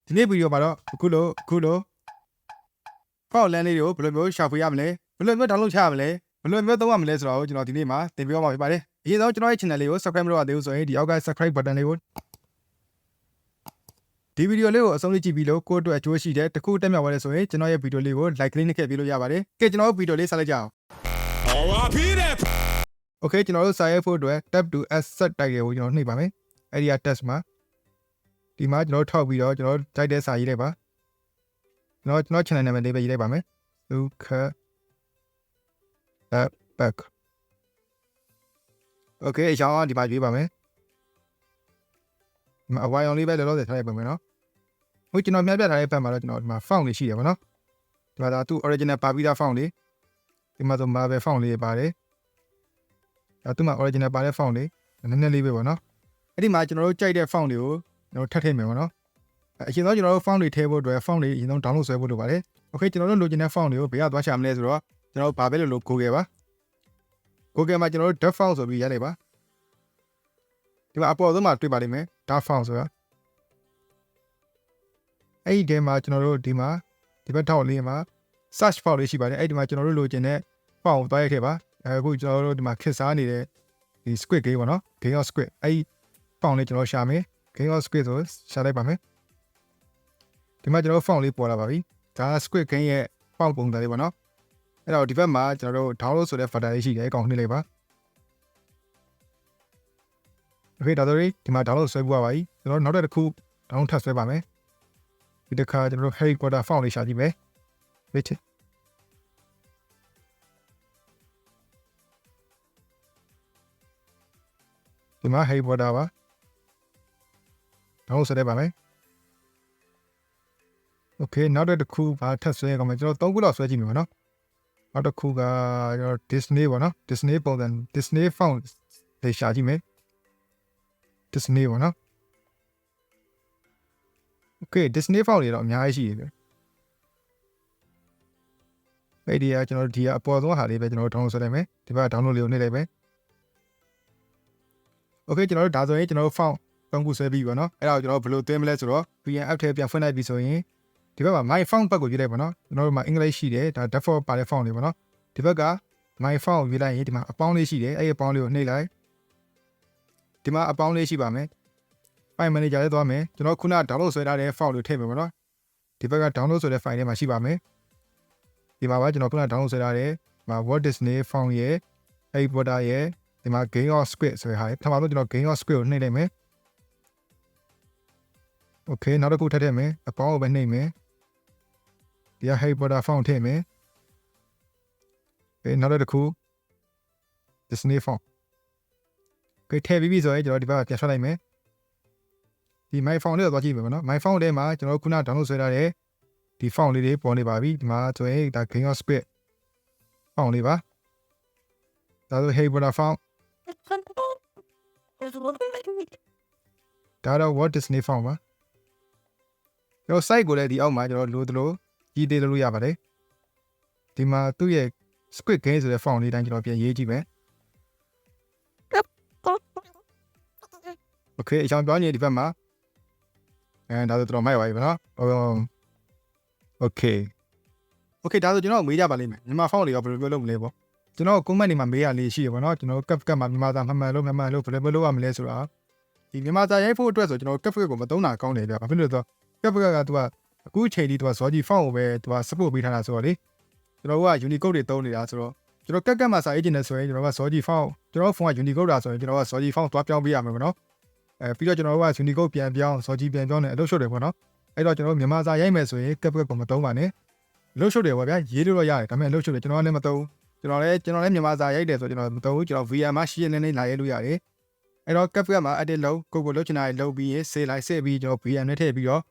ဒီနေ့ဗီဒီယိုမှာတော့အခုလိုဖောက်လန်းလေးတွေကိုဘယ်လိုမျိုးရှာဖွေရမလဲဘယ်လိုမျိုး download ချရမလဲဘယ်လိုမျိုးသုံးရမလဲဆိုတော့ကျွန်တော်ဒီနေ့မှာသင်ပြမှာဖြစ်ပါတယ်အရင်ဆုံးကျွန်တော်ရဲ့ channel လေးကို subscribe မလုပ်ရသေးဘူးဆိုရင်ဒီအောက်က subscribe button လေးကိုဒီဗီဒီယိုလေးကိုအဆုံးထိကြည့်ပြီးလို့ကိုယ့်အတွက်အကျိုးရှိတဲ့တခုတက်မြောက်သွားတယ်ဆိုရင်ကျွန်တော်ရဲ့ဗီဒီယိုလေးကို like လေးနှိပ်ခဲ့ပြီးလို့ရပါတယ်ကဲကျွန်တော်တို့ဗီဒီယိုလေးဆက်လိုက်ကြအောင် Okay ကျွန်တော်တို့စာရေးဖို့အတွက် tab to asset တိုက်တွေကိုကျွန်တော်နှိပ်ပါမယ်အဲ့ဒီက test မှာဒီမှာကျွန်တော်ထောက်ပြီးတော့ကျွန်တော်ကြိုက်တဲ့စာရေးလိုက်ပါကျွန်တော် channel နာမည်လေးပဲရေးလိုက်ပါမယ် back Okay အကြောင်းဒီမှာရေးပါမယ်ဒီမှာအဝိုင်းအောင်လေးပဲလောလောဆယ်ထားလိုက်ပါမယ်နော်ဟုတ်ကျွန်တော်မြတ်ပြထားတဲ့ဘက်မှာတော့ကျွန်တော်ဒီမှာ font လေးရှိတယ်ဗောနော်ဒီမှာဒါသူ့ original ပါပြီးသား font လေးဒီမှာဆို marble font လေးပါတယ်ဒါသူ့မှာ original ပါတဲ့ font လေးနည်းနည်းလေးပဲဗောနော်အဲ့ဒီမှာကျွန်တော်တို့ကြိုက်တဲ့ font တွေကိုကျွန်တော်ထပ်ထည့်မယ်ဗောနော်အရင်ဆုံးကျွန်တော်တို့ font တွေထည့်ဖို့အတွက် font တွေအရင်ဆုံး download ဆွဲဖို့လိုပါတယ် Okay ကျွန်တော်တို့လိုချင်တဲ့ font တွေကိုဘယ်ကသွားရှာမလဲဆိုတော့ကျွန်တော်ဘာပဲလို့ Google ပါ Google မှာကျွန်တော်တို့ dot font ဆိုပြီးရိုက်လိုက်ပါဒီမှာအပေါ်ဆုံးမှာတွေ့ပါလိမ့်မယ် dot font ဆိုတာအဲ့ဒီထဲမှာကျွန်တော်တို့ဒီမှာဒီဘက်ထောက်လေးမှာ search font လေးရှိပါတယ်အဲ့ဒီမှာကျွန်တော်တို့လိုချင်တဲ့ font ကိုသွားရိုက်ထည့်ပါအခုကျွန်တော်တို့ဒီမှာခက်စားနေတဲ့ဒီ squid game ပေါ့နော် game of squid အဲ့ဒီ font လေးကျွန်တော်ရှာမယ် game of squid ဆိုရှာလိုက်ပါမယ်ဒီမှာကျွန်တော် font လေးပေါ်လာပါပြီဒါ squid game ရဲ့ font ပုံစံလေးပေါ့နော်အဲ့တော့ဒီဘက်မှာကျွန်တော်တို့ download ဆိုတဲ့ folder လေးရှိတယ်အကောင်နှိပ်လိုက်ပါ Okay ဒါဆိုရင်ဒီမှာ download ဆွဲဖို့ပါပြီကျွန်တော်နောက်တစ်ခု download ထပ်ဆွဲပါမယ်ဒီတစ်ခါကျွန်တော်တို့ Harry Potter font လေးရှာကြည့်မယ် wait ဒီမှာ Harry Potter ပါ download ဆွဲလိုက်ပါမယ် Okay နောက်တစ်ခုဘာထပ်ဆွဲရအောင်မယ်ကျွန်တော်3ခုလောက်ဆွဲကြည့်မယ်ပေါ့နော်နောက်တစ်ခုကကျွန်တော် Disney ပေါ့နော် Disney ပုံစံ Disney font လေးရှာကြည့်မယ် Disney ပေါ့နော် Okay Disney font တွေတော့အများကြီးရှိတယ်ဗျအဲ့ဒီကကျွန်တော်ဒီကအပေါ်ဆုံးဟာလေးပဲကျွန်တော် download ဆွဲလိုက်မယ်ဒီဘက် download လေးကိုနှိပ်လိုက်မယ် Okay ကျွန်တော်တို့ဒါဆိုရင်ကျွန်တော်တို့ font 3ခုဆွဲပြီးပါနော်အဲ့ဒါကိုကျွန်တော်ဘယ်လိုသွင်းမလဲဆိုတော့ VN app ထဲပြန်ဖွင့်လိုက်ပြီဆိုရင်ဒီဘက်မှာ my font ဘက်ကိုရွေးလိုက်ပါနော်ကျွန်တော်တို့မှာ English ရှိတယ်ဒါ default ပါတဲ့ font လေးပါနော်ဒီဘက်က my font ကိုရွေးလိုက်ရင်ဒီမှာအပေါင်းလေးရှိတယ်အဲ့ဒီအပေါင်းလေးကိုနှိပ်လိုက်ဒီမှာအပေါင်းလေးရှိပါမယ် file manager လေးသွားမယ်ကျွန်တော်ခုန download ဆွဲထားတဲ့ file ကိုထည့်မယ်ပေါ့နော်ဒီဘက်က download ဆိုတဲ့ file ထဲမှာရှိပါမယ်ဒီမှာပါကျွန်တော်ခုန download ဆွဲထားတဲ့ဒီမှာ Walt Disney font ရဲ့ Harry Potter ရဲ့ဒီမှာ game of squid ဆိုတဲ့ဟာပထမဆုံးကျွန်တော် game of squid ကိုနှိပ်လိုက်မယ် Okay နောက်တစ်ခုထပ်ထည့်မယ်အပေါင်းကိုပဲနှိပ်မယ်ဒီက Harry Potter font ထည့်မယ်နောက်တစ်ခု Disney font Okay ထည့်ပြီးပြီဆိုရင်ကျွန်တော်ဒီဘက်ကပြန်ဆွဲလိုက်မယ်ဒီ my font လေးကိုသွားကြည့်မယ်ပေါ့နော် my font ထဲမှာကျွန်တော်ခုန download ဆွဲထားတဲ့ဒီ font လေးတွေပေါ်နေပါပြီဒီမှာဆိုရင်ဒါ game of squid font လေးပါဒါဆို Harry Potter font ဒါတော့ Walt Disney font ပါကျွန်တော် site ကိုလည်းဒီအောက်မှာကျွန်တော်လိုသလိုရေးသေးလို့ရပါတယ်ဒီမှာသူ့ရဲ့ squid game ဆိုတဲ့ font လေးတိုင်းကျွန်တော်ပြန်ရေးကြည့်မယ် Okay အကြောင်းပြောနေဒီဘက်မှာဒါဆိုတော်မိုက်ပါပြီဗောနော် Okay ဒါဆိုကျွန်တော်မေးကြပါလိမ့်မယ်မြန်မာ font တွေရောဘယ်လိုလုပ်မလဲပေါ့ကျွန်တော် comment တွေမှာမေးရလေးရှိရပါတော့ကျွန်တော် capcut မှာမြန်မာစာမှန်လို့ဘယ်လိုလုပ်ရမလဲဆိုတာဒီမြန်မာစာရိုက်ဖို့အတွက်ဆိုကျွန်တော် capcut ကိုမသုံးတာကောင်းတယ်ဗျဘာဖြစ်လို့လဲဆိုတော့ capcut ကသူကအခုချိန်ထိသူကဇော်ကြီး font ကိုပဲသူက support ပေးထားတာဆိုတော့လေကျွန်တော်က Unicode တွေသုံးနေတာဆိုတော့ကျွန်တော် capcut မှာစာရေးချင်တယ်ဆိုရင်ကျွန်တော်ကဇော်ကြီး font ကျွန်တော် font က Unicode တာဆိုရင်ကျွန်တော်ကဇော်ကြီး font သွားပြောင်းပေးရမှာပေါ့နော်ပြီးတော့ကျွန်တော်တို့က Unicode ပြန်ပြောင်းဇော်ကြီးပြန်ပြောင်းနေအလုပ်ရှုပ်တယ်ပေါ့နော်အဲ့တော့ကျွန်တော်မြန်မာစာရိုက်မယ်ဆိုရင် capcut ကိုမသုံးပါနဲ့အလုပ်ရှုပ်တယ်ပေါ့ဗျာရေးလို့တော့ရတယ်ဒါပေမဲ့အလုပ်ရှုပ်တယ်ကျွန်တော်လည်းမသုံးကျွန်တော်လည်းမြန်မာစာရိုက်တယ်ဆိုကျွန်တော်မသုံးဘူးကျွန်တော် VM မှာရှင်းနေလာရဲလို့ရတယ်အဲ့တော့ capcut မှာ edit လုပ်ကိုလုပ်ချင်တာလုပ်ပြီးရင် save လိုက် save ပြီးကျွန်တော် VM နဲ့ထည့်ပြီးတော့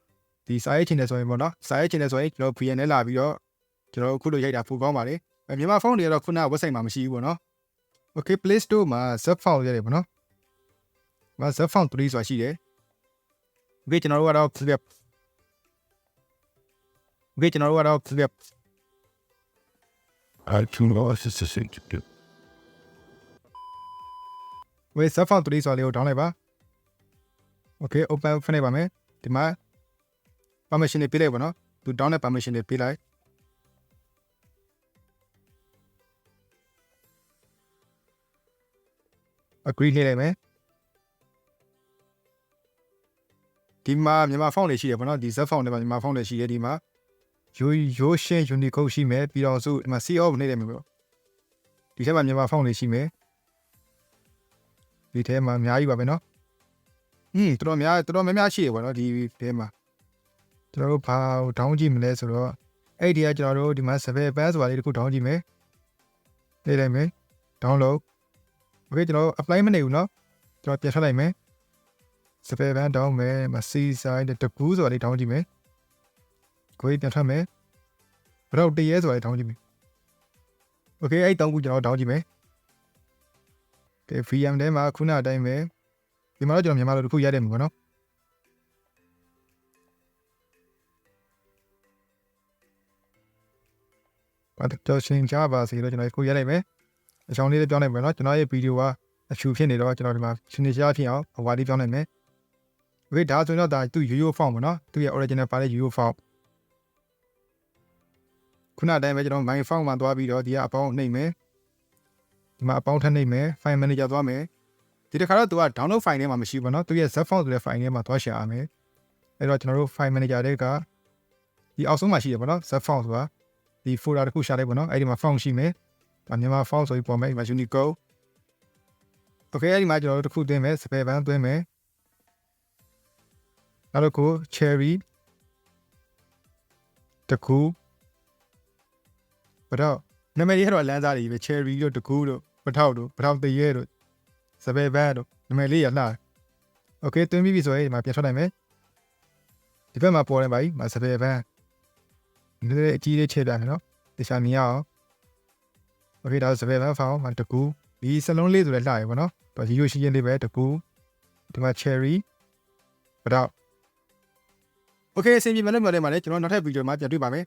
ဒီစာရေးချင်တယ်ဆိုရင်ပေါ့နော်စာရေးချင်တယ်ဆိုရင်ကျွန်တော် VM နဲ့လာပြီးတော့ကျွန်တော်အခုလိုရိုက်တာပိုကောင်းပါလေမြန်မာ font တွေကတော့ခုန website မှာမရှိဘူးပေါ့နော် Okay Play Store မှာ zip font ရတယ်ပေါ့နော်မှာ zip font 3ဆိုတာရှိတယ် Okay ကျွန်တော်တို့ကတော့ flip Okay ကျွန်တော်တို့ကတော့ flip I too lost is the thing to do. Wait zip font 3ဆိုတာလေးကို down လိုက်ပါ Okay open ဖွင့်လိုက်ပါမယ်ဒီမှာ permission တွေပေးလိုက်ပါနော်သူတောင်းတဲ့ permission တွေပေးလိုက် agree လေးလိုက်မယ်ဒီမှာမြန်မာ font တွေရှိတယ်ပေါ့နော်ဒီ Z font တွေမှာမြန်မာ font တွေရှိတယ်ဒီမှာရိုးရှင်း Unicode ရှိမယ်ပြီးတော့ဆိုဒီမှာ C off နေတယ်မျိုးပေါ့ဒီထဲမှာမြန်မာ font တွေရှိမယ်ဒီထဲမှာအများကြီးပါပဲနော်တော်တော်များရှိတယ်ပေါ့နော်ဒီထဲမှာကျွန်တော်တို့ဘာကို down ကြည့်မလဲဆိုတော့အဲ့ဒီကကျွန်တော်တို့ဒီမှာ 7 band ဆိုတာလေးတစ်ခု down ကြည့်မယ်လေးလိုက်မယ် download okay ကျွန်တော် apply မနေဘူးเนาะကျွန်တော်ပြန်ထွက်လိုက်မယ်7 band down မယ်မ C side တကူးဆိုတာလေး down ကြည့်မယ်ကိုယ်ပြန်ထွက်မယ်ဘယ်တော့တရဲဆိုတာလေး down ကြည့်မယ် okay အဲ့တောင်းကူကျွန်တော် down ကြည့်မယ်okay VM ထဲမှာခုနအတိုင်းပဲဒီမှာတော့ကျွန်တော်မြန်မာလိုတစ်ခုရိုက်တယ်မှာပေါ့နော်ဘာတော့ရှင်းကြပါစေလို့ကျွန်တော်ကိုရိုက်လိုက်မယ်အချောင်းလေးပြောင်းလိုက်မယ်နော်ကျွန်တော်ရဲ့ဗီဒီယိုကအချူဖြစ်နေတော့ကျွန်တော်ဒီမှာရှင်းနေရှားဖြစ်အောင်အဝါလေးပြောင်းလိုက်မယ်โอเคဒါဆိုရင်တော့ဒါသူ့ UO font ပေါ့နော်သူ့ရဲ့ original ပါတဲ့ UO font ခုနအတိုင်းပဲကျွန်တော် my font မှာသွားပြီးတော့ဒီကအပေါင်းနှိပ်မယ်ဒီမှာအပေါင်းထပ်နှိပ်မယ် file manager သွားမယ်ဒီတစ်ခါတော့သူက download file ထဲမှာမရှိဘူးเนาะသူရဲ့ Z font ဆိုတဲ့ file ထဲမှာသွားရှာရမယ်အဲ့တော့ကျွန်တော်တို့ file manager တွေကဒီအောက်ဆုံးမှာရှိတယ်ပေါ့နော် Z font ဆိုတာဒီ folder တစ်ခုရှာလိုက်ပေါ့နော်အဲ့ဒီမှာ font ရှိမယ်ဒါမြန်မာ font ဆိုပြီးပေါ်မယ်ဒီမှာ Unicode okay အဲ့ဒီမှာကျွန်တော်တို့တစ်ခုသွင်းမယ် spell band သွင်းမယ်နောက်တစ်ခု cherry တကူဘာတော့နာမည်လေးကတော့လမ်းစားတွေပဲ cherry တို့တကူတို့ပထောက်တို့ပထောက်တရဲတို့ spell band တို့နာမည်လေးရလှ okay သွင်းပြီးပြီဆိုရင်ဒီမှာပြန်ထွက်နိုင်မယ်ဒီဘက်မှာပေါ်နေပါပြီမှာ spell band နည်းနည်းအကြီးလေးချဲ့ပြမယ်နော်တခြားမြင်ရအောင် okay ဒါဆို spell band file မှာတကူဒီစလုံးလေးဆိုလည်းလှရပါတော့တော့ရိုးရှင်းလေးပဲတကူဒီမှာ cherry ဘာတော့ okay အဆင်ပြေမလို့ပြောတယ်မှာလေကျွန်တော်နောက်ထပ်ဗီဒီယိုမှာပြန်တွေ့ပါမယ်